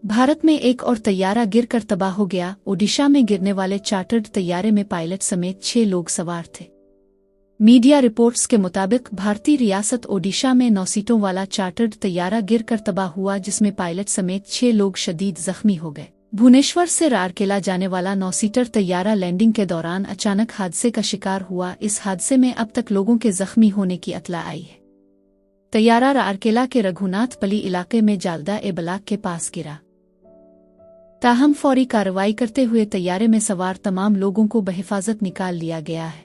भारत में एक और तैयारा गिरकर तबाह हो गया। ओडिशा में गिरने वाले चार्टर्ड तैयारे में पायलट समेत 6 लोग सवार थे। मीडिया रिपोर्ट्स के मुताबिक भारतीय रियासत ओडिशा में 9 सीटों वाला चार्टर्ड तैयारा गिरकर तबाह हुआ, जिसमें पायलट समेत 6 लोग शदीद जख्मी हो गए। भुवनेश्वर से राउरकेला जाने वाला 9 सीटर तैयारा लैंडिंग के दौरान अचानक हादसे का शिकार हुआ। इस हादसे में अब तक लोगों के जख्मी होने की इत्तला आई है। तैयारा राउरकेला के रघुनाथपल्ली इलाके में जालदा ए बलाक के पास गिरा। ताहम फौरी कार्रवाई करते हुए तैयारे में सवार तमाम लोगों को बहिफाजत निकाल लिया गया है।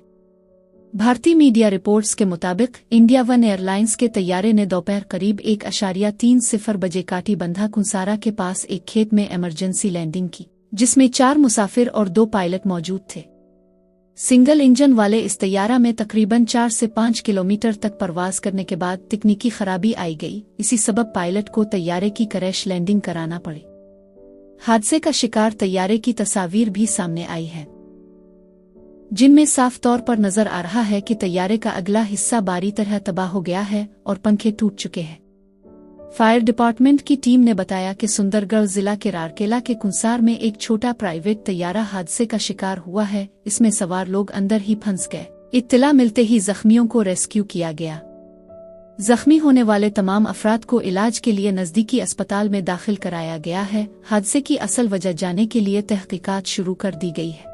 भारतीय मीडिया रिपोर्ट्स के मुताबिक इंडिया वन एयरलाइंस के तैयारे ने दोपहर करीब 1:30 बजे काटीबंधा कुंसारा के पास एक खेत में इमरजेंसी लैंडिंग की, जिसमें 4 मुसाफिर और 2 पायलट मौजूद थे। सिंगल इंजन वाले इस तैयारा में तकरीबन 4 से 5 किलोमीटर तक परवाज करने के बाद तकनीकी खराबी आई गई। इसी सबब पायलट को तैयारे की क्रैश लैंडिंग कराना पड़ी। हादसे का शिकार तैयारे की तस्वीर भी सामने आई है, जिनमें साफ तौर पर नजर आ रहा है कि तैयारे का अगला हिस्सा बारी तरह तबाह हो गया है और पंखे टूट चुके हैं। फायर डिपार्टमेंट की टीम ने बताया कि सुंदरगढ़ जिला के राउरकेला के कुंसार में एक छोटा प्राइवेट तैयारा हादसे का शिकार हुआ है। इसमें सवार लोग अंदर ही फंस गए। इत्तला मिलते ही जख्मियों को रेस्क्यू किया गया। जख्मी होने वाले तमाम अफराद को इलाज के लिए नजदीकी अस्पताल में दाखिल कराया गया है। हादसे की असल वजह जानने के लिए तहकीकात शुरू कर दी गई है।